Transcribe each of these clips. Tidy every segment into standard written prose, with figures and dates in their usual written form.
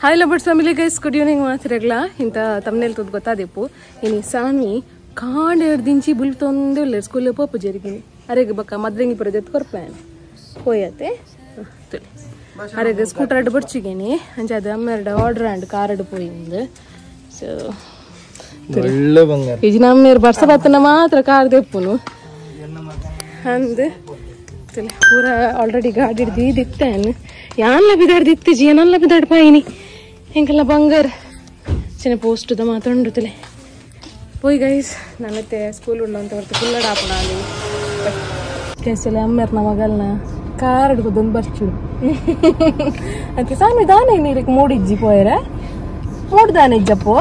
Hi lovers family guys, good evening ಮಾತಿರಗ್ಲ ಇಂತ ತಮ್ಮನೇಲಿ ತುದ್ ಗೊತ್ತಾದೆಪ್ಪು ಇನಿ ಸಾಮಿ ಕಾಂಡ್ ದಿಂಚಿ ಬುಲ್ ತೊಂದು ಇಲ್ಲ ಸ್ಕೂಲ್ ಪೋಪು ಜರಿಗಿನಿ ಅರೆಗೆ ಬಕ್ಕ ಮದ್ರಂಗಿ ಪುರದೆತ್ ಕೊರ್ಪಾಯನ್ ಹೋಯತೆ ತುಳಿ ಅರೆಗೆ ಸ್ಕೂಟರ್ ಅಡ್ಡು ಬಡ್ಚಿಗೇನಿ ಅಂಚೆ ಅದು ಅಮ್ಮೆರಡ order and car Addu ಪೋಯಿಂದು so ಈಗ ನಮ್ಮೇರು ಬರ್ಸ ಬತ್ತನ ಮಾತ್ರ ಕಾರ್ ದೆಪ್ಪುನು ಅಂದು ತುಳಿ ಪೂರ ಆಲ್ರೆಡಿ ಗಾಡಿ ಹಿಡ್ದು ದಿತ್ತೇನು ಯಾನ್ಲ ಬಿದಾಡ್ ದಿತ್ತಿಜಿ ಏನಲ್ಲ ಬಿದಾಡ್ ಪಾಯಿನಿ ಹೆಂಗೆಲ್ಲ ಬಂಗಾರ ಚೆನ್ನ ಪೋಸ್ಟದ ಮಾತಾಡುತ್ತಲೆ പോയി ഗൈസ് നാളത്തെ സ്കൂളുള്ളಂತ ಹೊರತು ಫುಲ್ಲಡ್ ಆಪಣ ಅಲ್ಲಿ ಕೆಸಲೆ ಅಮ್ಮೆರ್ನ ಮಗಲ್ನ ಕಾರ್ ಹಿಡ್ಕೊದೊಂದು ಬರ್ಚು ಅದಕ್ಕೆ ಸಾಮಿ ದಾನೆ ನೀರಿಗೆ ಮೂಡಿಜ್ಜಿ ಪೋಯರ ಮೂಡ್ದಾನೆ ಇಜ್ಜಪ್ಪೋ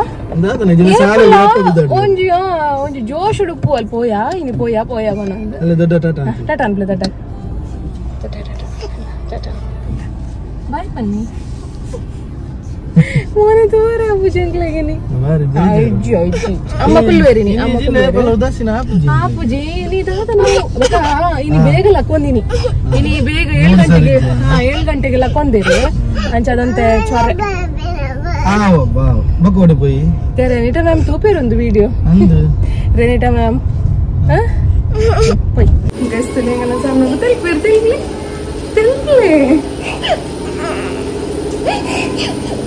ಒಂಜಿ ಒಂಜಿ ಜೋಶ್ ಉಡುಪು ಅಲ್ಲಿ ಪೋಯಾ ಇನಿ ಪೋಯಾ ಪೋಯಾ ಬಂದ ಟಾಟಾ ಅನ್ಪ್ಲೆ ಟಾಟಾ ಬಾಯ್ ಬನ್ನಿ मोने तोरा पूजन लगेनी आजी आजी अम्मा कुल्वेरिनी अम्मा कुल्वेरी उदासीन आपुजी नी दादा ना बका इनी ಬೇಗ ಲಕ್ಕೊಂದಿನಿ ಇನಿ ಬೇಗ 7 ಗಂಟೆಗೆ ಲಕ್ಕೊಂದಿರು ಅಂಚದಂತೆ ಚೊರೆ ಬಾ ಬಕೋಡೆ போய் तेरे रेनिटा मैम तो पेर ಒಂದು ವಿಡಿಯೋ ಅಂದು रेनिटा मैम போய் ಗಸ್ತಲೆಂಗನ ಸಾಮನೆ ತರಿ ಪೆರ್ತಿಲಿ ತಿರ್ಲಿ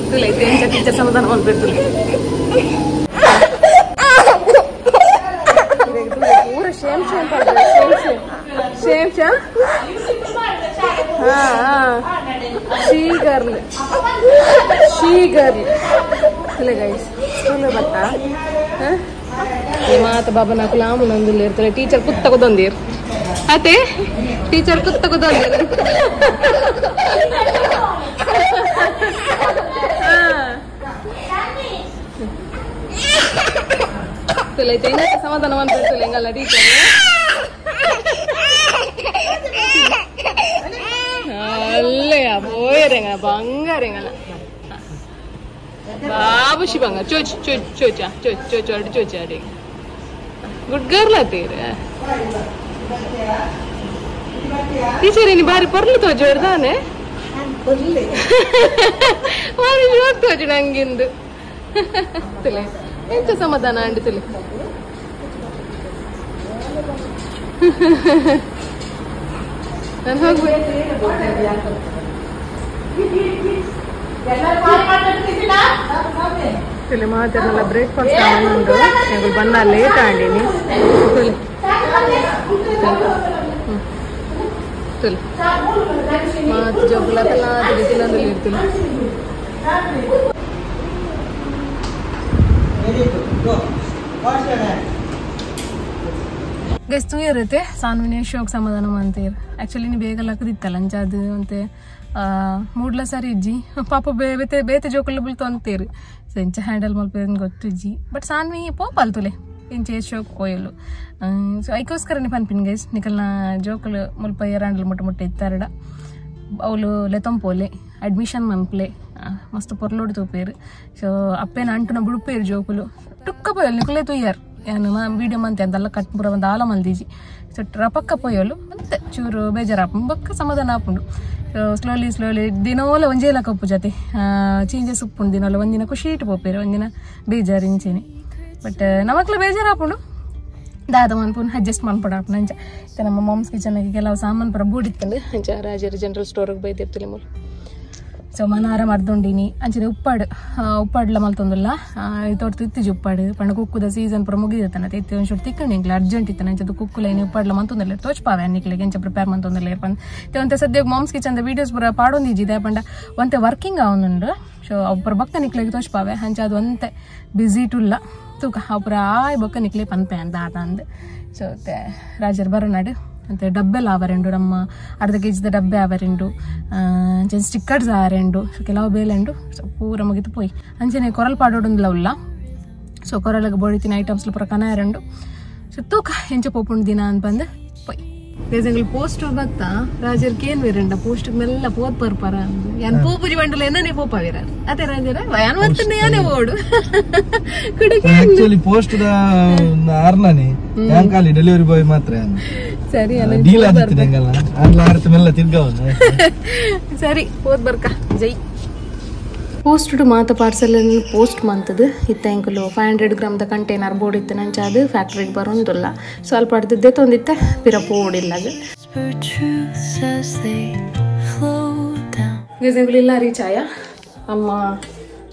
तुले त्यांच्या टीचर समाधान होऊन भेटतो पूरा शेम शेम पडतो शेम शेम शी गर्ल तुले गाइस स्कूल बत्ता मात बाबा नाकु लांब नंदुले इर्तले टीचर कुत्ता कोदंदीर अते टीचर कुत्ता कोदंदीर तुला त्यांना समाधान वन भेटतो ಎಂಗಲ್ಲ ಟೀಚರ್ ಅಲ್ಲೇ ಹೋಯರೆಂಗ ಬಂಗಾರೆಂಗಲ್ಲ ಬಾಬು ಶಿವಂಗ ಚೋಚ್ ಚೋಚ್ ಚೋಚಾ ಚೋಚ್ ಚೋಚ್ ಅಡ್ ಚೋಚಾಡಿ ಗುಡ್ ಗರ್ಲ್ ಆತೀರ ಟೀಚರ್ ಇನಿ ಬಾರಿ ಪರ್ಲು ತೋಜೋರ್ದಾನೆ ಪರ್ಲೆ ಬಾರಿ ಜೋಕ್ ತೋಜು ನಂಗಿಂದು ತುಲೆ ಎಂತ ಸಮಾಧಾನ ಅಂಡು ತುಲೆ ನಾನು ಹೋಗ್ಬೇಕು ತುಲೆ ಮಾತಾಡಲ್ಲ ಬ್ರೇಕ್ಫಾಸ್ಟ್ ಆಗುಂಡು ഞങ്ങൾ ಬಂದ ಲೇಟ್ ಆಂಡಿನಿ ತುಲೆ ತುಲೆ ಮಾತು ಜೋಗ್ಲತ್ತಲ್ಲ ತಿಳತಿಲ್ಲ ಇರ್ತೀನಿ ಗೈಸ್ ತೂ ಇರುತ್ತೆ ಸಾನ್ವಿನಿ ಶೋಕ್ ಸಮಾಧಾನ ಅಂತೀರ್ ಆಕ್ಚುಲಿ ನೀ ಬೇಗ ಲಕ್ಕದಿತ್ತಲ್ಲ ಅಂಚಾದು ಅಂತೆ ಮೂಡ್ಲ ಸರಿ ಇಜ್ಜಿ ಪಾಪ ಬೇತೆ ಜೋಕಲ್ಲ ಬೀಳ್ತು ಅಂತೀರಿ ಎಂಚ ಹ್ಯಾಂಡಲ್ ಮಲ್ಪೇನ್ ಗೊತ್ತಿಜ್ಜಿ ಬಟ್ ಸಾನ್ವಿ ಪೋಪಲ್ತುಲೆ ಎಂಚೆ ಶೋಕ್ ಹೋಯಲು ಸೊ ಐಕೋಸ್ಕರನೇ ಪನ್ಪಿನ್ ಗೈಸ್ ನಿಕಲ್ನ ಜೋಕಲು ಮುಲ್ಪ ಏರಾಂಡಲ್ ಮುಟ್ಟ ಇತ್ತಾರಡ ಅವಳು ಲೆತಂಪೋಲೆ ಅಡ್ಮಿಷನ್ ಮನ್ಪ್ಲೆ ಮಸ್ತ್ ಪೊರ್ಲೋಡಿ ತೂಪೇರು ಸೊ ಅಪ್ಪೇನ ಅಂಟುನ ಬುಡುಪೇರು ಜೋಕುಲು ಟುಕ್ಕ ಪೋಯಲು ನಿಕಲೇ ತುಯ್ಯಾರು ಏನು ವೀಡಿಯೋ ಮಂತೆ ಅಂತೆಲ್ಲ ಕಟ್ಪುರ ಒಂದು ಆಲ ಮಲ್ದಿಜಿ ಸೊ ರಪಕ್ಕ ಪೋಯಲು ಮತ್ತೆ ಚೂರು ಬೇಜಾರಾಪ ಬಕ್ಕ ಸಮಾಧಾನ ಆಪುಂಡು ಸೊ ಸ್ಲೋಲಿ ದಿನೋಲ ಒಂಜೇಲ ಕಪ್ಪು ಜೊತೆ ಚೇಂಜಸ್ ಉಪ್ಪುಂಡು ದಿನೋಲ ಒಂದಿನ ಖುಷಿ ಇಟ್ಟು ಪೋಪೇರು ಒಂದಿನ ಬೇಜಾರು ಇಂಚೇನೆ ಬಟ್ ನಮಕ್ಲ ಬೇಜಾರಾಪುಂಡು ದಾದ ಮನ್ಪುನ್ ಅಡ್ಜಸ್ಟ್ ಮನ್ಪಡಾಪುನ ಅಂಚ ನಮ್ಮ ಮಾಮ್ಸ್ ಕಿಚನ್ಗೆ ಕೆಲವು ಸಾಮಾನು ಪರ ಬೂಡಿತ್ತಂಡು ಅಂಚ ರಾಜರ ಜನರಲ್ ಸ್ಟೋರ್ಗೆ ಬೈತಿರ್ತಿಲ್ಲ ಮೂಲ ಸೊ ಮನಾರ ಮರ್ದೊಂಡಿನಿ ಅಂಚನೆ ಉಪ್ಪಾಡ್ಲ ಮಲ್ತೊಂದುಲ್ಲ ತೋಟ ತಿತ್ತಿಜಿ ಉಪ್ಪಾಡು ಪಂಡ ಕುಕ್ಕುದ ಸೀಸನ್ ಪುರ ಮುಗಿದತನ ತೆತ್ತಿ ಒಂದು ಶುಟ್ಟು ತಿಕ್ಕಣಿಗ್ಲ ಅರ್ಜೆಂಟ್ ಇತ್ತನ ಅಂಚದು ಕುಕ್ಕುಲೈನಿ ಉಪ್ಪಾಡ್ಲ ಮಂತೊಂದಲ್ಲ ತೋಚ್ಪಾವೆ ಅನ್ನಿಕ್ಲಿಗೆ ಎಂಚ ಪ್ರಿಪೇರ್ ಮಂತೊಂದಲ್ಲ ಇರ್ಪಂದು ಒಂತೆ ಸದ್ಯಕ್ಕೆ ಮಾಮ್ಸ್ ಕಿಚನ್ ವೀಡಿಯೋಸ್ ಪುರ ಪಾಡೊಂದಿಜಿದೆ ಪಂಡ ಒಂತೆ ವರ್ಕಿಂಗ್ ಅವನುಂಡು ಸೊ ಅವು ಬೊಕ್ಕ ನಿಕ್ಲಿಗೆ ತೋಚ್ಪಾವೆ ಅಂಚ ಅದು ಒಂತೆ ಬಿಸಿ ಟುಲ್ಲ ತೂಕ ಅಪುರ ಆಯ್ ಬೊಕ್ಕ ನಿಕ್ಲಿ ಪನ್ಪೆ ಅಂತ ಆತ ಅಂದು ಸೊ ರಾಜರ್ ಬರೋನಾಡು ಅಂತೆ ಡಬ್ಬೆಲ್ಲ ಆವರೆಂಡು ನಮ್ಮ ಅರ್ಧ ಕೆಜಿದ ಡಬ್ಬೆ ಆವರೆಂಡು ಸ್ಟಿಕ್ಕರ್ಸ್ ಆವರೆಂಡು ಕೆಲವು ಬೇಲೆಂಡು ಸೊ ಪೂರ ಮುಗಿತು ಪೋಯ್ ಅಂಚನೆ ಕೊರಲ್ ಪಾಡೋಡೊಂದಿಲ್ಲ ಉಲ್ಲ ಸೊ ಕೊರಲಿಗೆ ಬೋಡಿತಿನ ಐಟಮ್ಸ್ ಪೂರ ಕನಾಯರೆಂಡು ಸೊ ತೂಕ ಎಂಚ ಪೋಪುಂಡು ದಿನ ಅನ್ಪಂದು ಪೋಯ್ ಬೇಸಂಗ್ಳು ಪೋಸ್ಟ್ ಬತ್ತಾ ರಾಜರ್ಗೆ ಏನ್ ಬೇರೆಂಡ ಪೋಸ್ಟ್ ಮೆಲ್ಲ ಪೋತ್ ಬರ್ಪಾರ ಯಾನ್ ಪೂಪುಜಿ ಬಂಡಲ ಏನೇ ಪೋಪಾವಿರ ಅದೇ ರಾಜರ ಯಾನ್ ಮತ್ತನೆ ಯಾನೇ ಓಡು ಆಕ್ಚುಲಿ ಪೋಸ್ಟ್ ದ ಆರ್ನಾನೆ ಯಾನ್ ಖಾಲಿ ಡೆಲಿವರಿ ಬಾಯ್ ಮಾತ್ರ ಸರಿ ಅಲ್ಲ ಡೀಲ್ ಆಗುತ್ತೆ ನಂಗಲ್ಲ ಆರ್ಲ ಆರ್ತ ಮೆಲ್ಲ ತಿರ್ಗವನ ಸರಿ ಪೋತ್ ಬರ್ಕ ಜೈ ಪೋಸ್ಟ್ ಮಾತ ಪಾರ್ಸಲ್ ಪೋಸ್ಟ್ ಮಂತದ್ದು ಇತ್ತ ಎಂಕಲು 500 ಗ್ರಾಮ್ದ ಕಂಟೈನರ್ ಬೋರ್ಡ್ ಇತ್ತು ನಂಚಾದು ಫ್ಯಾಕ್ಟ್ರಿಗೆ ಬರೋದಿಲ್ಲ ಸ್ವಲ್ಪ ಅಡ್ದಿದ್ದೆ ತೊಂದಿತ್ತೆ ಪಿರ ಬೋರ್ಡಿಲ್ಲ ಗಜಗಳಿಲ್ಲ ರೀಚ್ ಆಯ ಅಮ್ಮ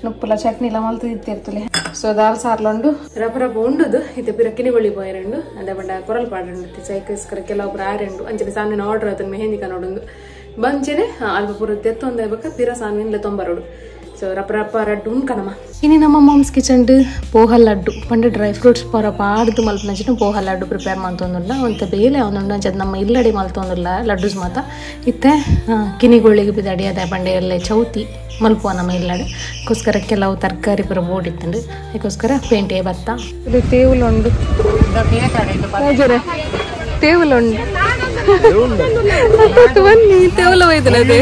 ನುಪ್ಪಲ ಚಟ್ನಿ ಎಲ್ಲ ಮಲ್ತಿರ್ತಿರ್ತಲೆ ಸೊ ದಾಲ್ ಸಾರ್ಲೊಂಡು ರಬ್ಬ ಉಂಡುದು ಇದು ಪಿರ ಕಿನಿಗೊಳ್ಳಿ ಪೋಯರೆಂಡು ಅಂದ ಬಂಡ ಕೊರಲ್ ಪಾಡು ಸೈಕಸ್ಕರ ಕೆಲವೊಬ್ರು ಆರೆಂಡು ಅಂಚನೆ ಸಾನಿನ ಆರ್ಡರ್ ಆತನ ಮೆಹಂದಿ ಕನ್ನೋಡು ಬಂಚೆನೆ ಅಲ್ಪ ಪೂರ ತೆತ್ತೊಂದು ಬಕ್ಕ ಪಿರ ಸಾನ್ವಿನ್ಲೆ ತೊಂಬರೋಡು ಸೊ ರಪ್ಪ ರಡ್ಡು ಉಣ್ಕಣಮ್ಮ ಇನ್ನು ನಮ್ಮ ಮಾಮ್ಸ್ ಕಿಚನ್ ಪೋಹ ಲಡ್ಡು ಪಂಡ ಡ್ರೈ ಫ್ರೂಟ್ಸ್ ಪರ ಪಾಡ್ದು ಮಲ್ಪನಂಚಿನ ಪೋಹ ಲಡ್ಡು ಪ್ರಿಪೇರ್ ಮಾಡ್ತೊಂದಿಲ್ಲ ಒಂದು ಬೇಲೆ ಅವನೊಂದು ಅಂಚದ ನಮ್ಮ ಇಲ್ಲಡಿ ಮಲ್ತೊಂದಿಲ್ಲ ಲಡ್ಡುಸ್ ಮಾತ ಇತ್ತೆ ಕಿನಿಗೊಳ್ಳಿಗೆ ಬಿದ್ದಾಡಿ ಅದೇ ಬಂಡೆ ಎಲ್ಲ ಚೌತಿ ಮಲ್ಪುವ ನಮ್ಮ ಇಲ್ಲಡೆ ಅದಕ್ಕೋಸ್ಕರ ಕೆಲವು ತರಕಾರಿ ಪುರ ಬೋರ್ಡ್ ಇತ್ತಂಡು ಅದಕ್ಕೋಸ್ಕರ ಪೇಂಟೇ ಭತ್ತ ಇದು ತೇವುಲುಂಡು ತೇವುಲುಂಡು ಬನ್ನಿ ತೇವಲ ಒಯ್ದಲದೆ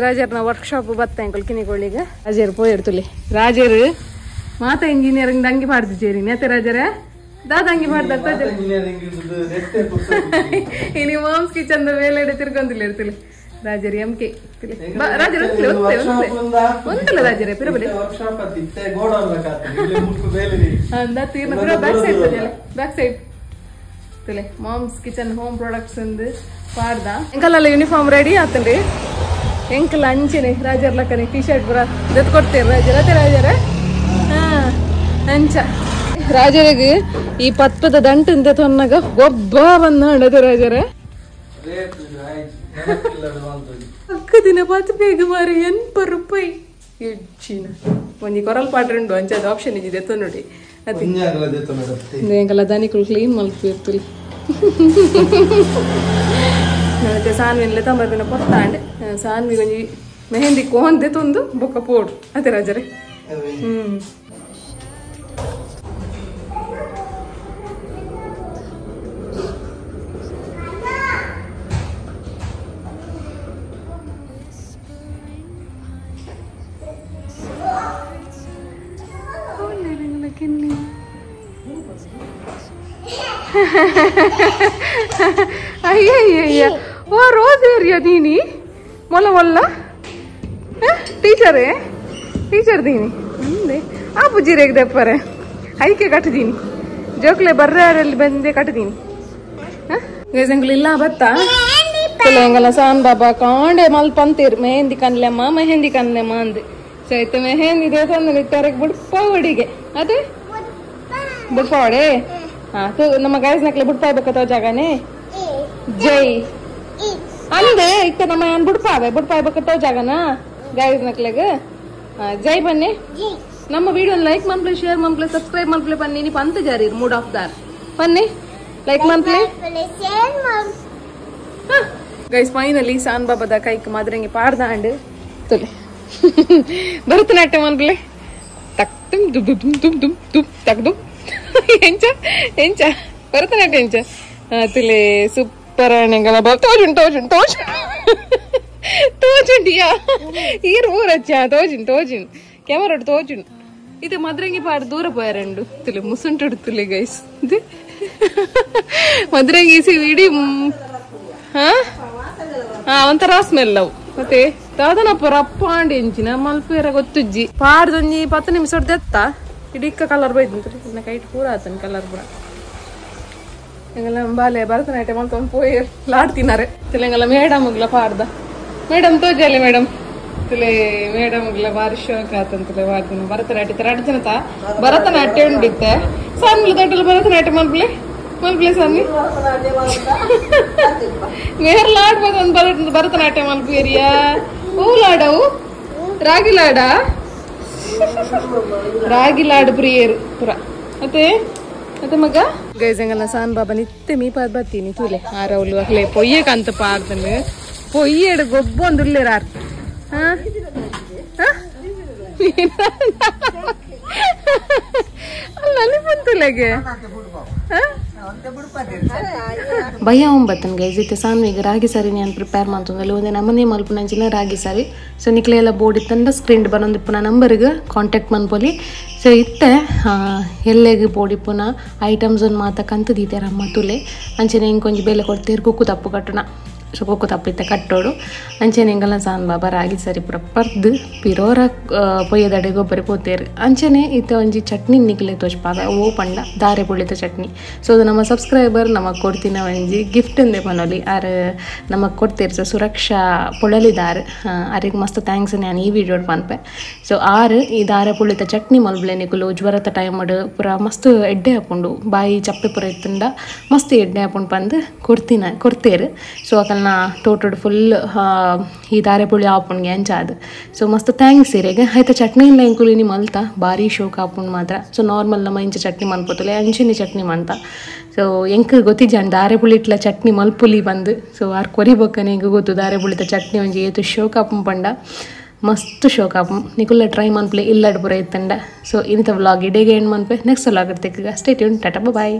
ರಾಜರ್ನ ವರ್ಕ್ಶಾಪ್ ಬತ್ತ ಅಂಕಲ್ ಕಿನಿಗೊಳ್ಳಿಗೆ ರಾಜರು ಪೋಯಿಡ್ತುಲಿ ರಾಜರು ಮಾತ ಇಂಜಿನಿಯರಿಂಗ್ ಅಂಗಿ ಮಾಡ್ದು ಸೇರಿ ನೇತೆ ರಾಜರ ದಾದ ಅಂಗಿ ಮಾಡ್ದ ಇನಿ ಮಾಮ್ಸ್ ಕಿಚನ್ ಮೇಲೆಡೆ ತಿರ್ಗೊಂದಿಲ್ಲ ಇರ್ತಲಿ ರಾಜರು MK ರಾಜರು ಒಂದಲ್ಲ ರಾಜರೇ ಪಿರಬಲಿ back side mom's kitchen home products ಪಾಡ್ದ ಎಂಕಲ್ಲ ಯೂನಿಫಾರ್ಮ್ ರೆಡಿ ಆತನ್ರಿ ಎಂಕಲ್ ಅಂಚೆನೆ ರಾಜರ್ ಲಕ್ಕನೆ ಟಿ ಶರ್ಟ್ ಪೂರ ಜೊತೆ ಕೊಡ್ತೇನೆ ರಾಜರ ಅದೇ ರಾಜರ ಹಾ ಅಂಚ ರಾಜರಿಗೆ ಈ ಪತ್ಪದ ದಂಟಿಂದ ತೊನ್ನಾಗ ಗೊಬ್ಬ ಬಂದ ರಾಜರ ಅಕ್ಕ ದಿನ ಪಾತು ಬೇಗ ಮಾರಿ ₹80 ಹೆಚ್ಚಿನ ಒಂದಿ ಕೊರಲ್ ಪಾಟ್ರಂಡು ಅಂಚದ ಆಪ್ಷನ್ ಇದ್ದಿದೆ ಎತ್ತ ನೋಡಿ ಅದೇ ಎಂಕಲ್ಲ ದಾನಿಕುಳು ಕ್ಲೀನ್ ಮಲ್ಪಿರ್ತಲಿ ಮತ್ತೆ ಸಾನ್ವಿನ್ಲೆ ತಂಬರ್ದಿನ ಪೊತ್ತಾಂಡೆ ಸಾನ್ವಿ ಒಂಜಿ ಮೆಹಂದಿ ಕೋಂದೆ ತಂದು ಬೊಕ್ಕ ಪೋಡು ಅದೇ ರಾಜರೇ ಅಯ್ಯಯ್ಯ ಓ ರೋಸ್ ಏರಿಯಾ ದೀನಿ ಮೊಲ ಮೊಲ್ಲ ಟೀಚರೇ ಟೀಚರ್ ದೀನಿ ಆ ಬುಜ್ಜಿರೇಗ ದಪ್ಪರೆ ಐಕೆ ಕಟ್ಟಿದೀನಿ ಜೋಕ್ಲೆ ಬರ್ರಲ್ಲಿ ಬಂದೆ ಕಟ್ಟಿದೀನಿ ಗಜಂಗ್ಲಿಲ್ಲ ಬತ್ತ ಎಂಗಲ್ಲ ಸಾನ್ ಬಾಬಾ ಕಾಂಡೆ ಮಲ್ಪಂತೀರ್ ಮೆಹಂದಿ ಕನ್ಲೆಮ್ಮ ಅಂದೆ ಸೈತ ಮೆಹಂದಿ ದೇವಸ್ಥಾನ ನಿಟ್ಟರೆಗೆ ಬುಡ್ಪ ಒಡಿಗೆ ಅದೇ ಬುಡ್ಪ ಒಡೆ ಹಾ ನಮ್ಮ ಗೈಸ್ ನಕ್ಲೆ ಬುಡ್ಪ ಬೇಕತ್ತವ ಜಾಗನೇ ಜೈ ಅಂದೆ ಇಕ್ಕ ನಮ್ಮ ಏನ್ ಬುಡ್ಪ ಬೇಕತ್ತವ ಜಾಗನ ಗೈಸ್ ನಕ್ಲೆಗ ಜೈ ಬನ್ನಿ ನಮ್ಮ ವಿಡಿಯೋ ಲೈಕ್ ಮನ್ಪ್ಲೆ ಶೇರ್ ಮನ್ಪ್ಲೆ ಸಬ್ಸ್ಕ್ರೈಬ್ ಮನ್ಪ್ಲೆ ಬನ್ನಿ ನೀ ಪಂತ ಜಾರಿ ಮೂಡ್ ಆಫ್ ದಾರ್ ಬನ್ನಿ ಲೈಕ್ ಮನ್ಪ್ಲೆ ಗೈಸ್ ಫೈನಲಿ ಸಾನ್ ಬಾಬಾದ ಕೈಕ್ ಮಾದ್ರಂಗಿ ಪಾಡ್ದಾಂಡ್ ತುಲೆ ಭರತನಾಟ್ಯ ಮನ್ಪ್ಲೆ ತಕ್ ತುಮ್ ದುಮ್ ದುಮ್ ದುಮ್ ದುಮ್ ದುಮ್ ತಕ್ ದುಮ್ ಎಂಚ ಭರತನಾಟ್ಯ ಎಂಚ ತುಲೆ ಸೂಪರ್ ನೆಂಗಲ ತೋಜುಂಡಿಯಾ ಈರ್ ಊರಚ್ಚ ತೋಜುನ್ ಕ್ಯಾಮರಾ ತೋಜುನ್ ಇದು ಮದ್ರಂಗಿ ಪಾಡ್ ದೂರ ಪೋಯರಂಡು ತುಲೆ ಮುಸುಂಟು ತುಲೆ ಗೈಸ್ ಇದು ಮದ್ರಂಗಿ ಇಡಿ ಒಂಥರ ಸ್ಮೆಲ್ ಅವು ಮತ್ತೆ ದಾದನಪ್ಪ ರಪ್ಪ ಅಂಡಿ ಎಂಚಿನ ಮಲ್ಪೇರ ಗೊತ್ತುಜ್ಜಿ ಪಾಡ್ದೊಂಜಿ 10 ನಿಮಿಷ ಹೊಡೆದೆತ್ತ ಇಡಿಕ್ಕ ಕಲರ್ ಬೈದಂತ್ರಿ ಇನ್ನ ಕೈಟ್ ಪೂರ ಆತನ ಕಲರ್ ಪೂರ ಎಂಗಲ್ಲ ಬಾಲೆ ಭರತನಾಟ್ಯ ಮಲ್ತೊಂದು ಪೋಯಿ ಲಾಡ್ತಿನಾರೆ ತಿಲೆಂಗಲ್ಲ ಮೇಡಮ್ಗ್ಲ ಪಾಡ್ದ ಮೇಡಮ್ ತೋಜಾಲೆ ಮೇಡಮ್ ತಿಲೆ ಮೇಡಮ್ಗ್ಲ ಬಾರಿ ಶೋಕ ಆತಂತಲೆ ವಾರ್ದಿನ ಭರತನಾಟ್ಯ ತರ ಜನತ ಭರತನಾಟ್ಯ ಉಂಡಿತ್ತೆ ಸಣ್ಣ ದೊಡ್ಡಲು ಭರತನಾಟ್ಯ ಮಲ್ಪ್ಲೆ ಸನ್ನಿ ಮೇರ್ ಲಾಡ್ಬೋದು ಒಂದು ಭರತನಾಟ್ಯ ಮಲ್ಪೇರಿಯಾ ಹೂ ಲಾಡವು ರಾಗಿ ಲಾಡು ಪ್ರಿಯರು ಪುರ ಮತ್ತೆ ಮಗ ಗೈಸಂಗಲ್ಲ ಸಾನ್ ಬಾಬಾ ನಿತ್ಯ ಮೀಪಾದ್ ಬತ್ತೀನಿ ತೂಲೆ ಆರವಳು ಅಕ್ಲೆ ಪೊಯ್ಯ ಕಂತ ಪಾರ್ದನು ಪೊಯ್ಯಡು ಗೊಬ್ಬೊಂದು ಉಳ್ಳೇರಾರ್ ಅಲ್ಲಿ ಬಂತುಲೆಗೆ ಭಯ ಒಂಬತ್ತನ್ ಗೈಸ್ ಇತ್ತೆ ಸಾನ್ವಿಗೆ ರಾಗಿ ಸಾರಿ ನಾನು ಪ್ರಿಪೇರ್ ಮಾಡ್ತಂದಲ್ಲಿ ಒಂದೇ ನಮ್ಮನೆ ಮಲ್ಪನಂಚಿನ ರಾಗಿ ಸಾರಿ ಸೊ ನಿಕ್ಲೆ ಎಲ್ಲ ಬೋರ್ಡ್ ಇತ್ತಂದ ಸ್ಕ್ರೀನ್ ಬರೋದು ಪುನಃ ನಂಬರ್ಗೆ ಕಾಂಟ್ಯಾಕ್ಟ್ ಮನ್ಪೊಲಿ ಸೊ ಇತ್ತೆ ಎಲ್ಲೆಗೆ ಬೋಡಿ ಪುನಃ ಐಟಮ್ಸ್ ಒಂದು ಮಾತ ಕಂತದೀತಾರಮ್ಮ ತುಲೆ ಅಂಚನೆ ಹಿಂಗೆ ಕೊಂಚ ಬೇಲೆ ಕೊಡ್ತೀರಿ ಕುಕ್ಕು ತಪ್ಪು ಕಟ್ಟಣ ಸೊ ಕೊಕ್ಕು ತಪ್ಪಿತ್ತೆ ಕಟ್ಟೋಡು ಅಂಚೆನೆ ಎಂಗಲ್ಲ ಸಾನ್ ಬಾಬಾ ರಾಗಿ ಸರಿ ಪೂರ ಪರ್ದು ಪಿರೋರ ಪೊಯ್ಯದಡೆ ಗೊಬ್ಬರ ಪೋತೇರು ಅಂಚೆನೆ ಇತ್ತ ಒಂಜಿ ಚಟ್ನಿ ನಿಕ್ಲೆ ತೋಚ್ಪಾಗ ಓ ಪಂಡ ದಾರೆ ಪುಳಿತ ಚಟ್ನಿ. ಸೊ ಅದು ನಮ್ಮ ಸಬ್ಸ್ಕ್ರೈಬರ್ ನಮಗೆ ಕೊಡ್ತಿನ ಒಂಜಿ ಗಿಫ್ಟ್ ಇಂದೆ ಪನೊಲಿ ಆರು ನಮಗೆ ಕೊಡ್ತೀರಿ. ಸೊ ಸುರಕ್ಷಾ ಪೊಳಲಿದಾರು ಅವ್ರಿಗೆ ಮಸ್ತ್ ಥ್ಯಾಂಕ್ಸ್ ನಾನು ಈ ವಿಡಿಯೋಡ್ ಪನ್ಪೆ. ಸೊ ಆರು ಈ ದಾರೆ ಪುಳಿತ ಚಟ್ನಿ ಮಲ್ಬ್ಲೆ ನಿಕುಲು ಜ್ವರದ ಟೈಮಡ್ ಪೂರ ಮಸ್ತ್ ಎಡ್ಡೆ ಹಾಕೊಂಡು ಬಾಯಿ ಚಪ್ಪೆ ಪೂರ ಇತ್ತಂಡ ಮಸ್ತ್ ಎಡ್ಡೆ ಹಾಕೊಂಡು ಬಂದು ಕೊಡ್ತೇರು. ಸೊ ಅಕಲ್ನ ಟೋಟಡ್ ಫುಲ್ ಈ ದಾರೆ ಪುಳಿ ಹಾಪುಣ್ಗೆ ಅಂಚಾದು. ಸೊ ಮಸ್ತ್ ಥ್ಯಾಂಕ್ಸ್ ಇರೆಗೆ ಆಯ್ತಾ ಚಟ್ನಿ ಇಲ್ಲ ಎಂಕುಲು ನಿ ಮಲ್ತಾ ಭಾರಿ ಶೋಕ್ ಹಾಪುಂಡು ಮಾತ್ರ. ಸೊ ನಾರ್ಮಲ್ ನಮ್ಮ ಇಂಚ ಚಟ್ನಿ ಮಲ್ಪೋತಲೆ ಅಂಚಿನ ಚಟ್ನಿ ಮಂತ. ಸೊ ಎಂಕ್ ಗೊತ್ತಿಜ್ಜಾಂಡ್ ದಾರೆ ಪುಳಿ ಇಟ್ಲ ಚಟ್ನಿ ಮಲ್ಪುಲಿ ಬಂದು. ಸೊ ಆರು ಕೊರಿಬೊಕ್ಕನೆ ಎಂಗೆ ಗೊತ್ತು ದಾರೆ ಪುಳಿತ ಚಟ್ನಿ ಒಂಜಿ ಏತು ಶೋಕ್ ಹಾಪುಂ ಪಂಡ ಮಸ್ತ್ ಶೋಕ್ ಹಾಪುಂ ನಿಕುಲ್ಲ ಟ್ರೈ ಮನ್ಪುಲೆ ಇಲ್ಲಡ್ ಪೂರ ಇತ್ತಂಡ. ಸೊ ಇಂಥ ವ್ಲಾಗ್ ಇಡೇಗೆ ಎಂಡ್ ಮನ್ಪೆ ನೆಕ್ಸ್ಟ್ ವ್ಲಾಗ್ ಇರ್ತೆಕ್ ಸ್ಟೇ ಟ್ಯೂನ್ ಟಾಟಾ ಬಾಯ್.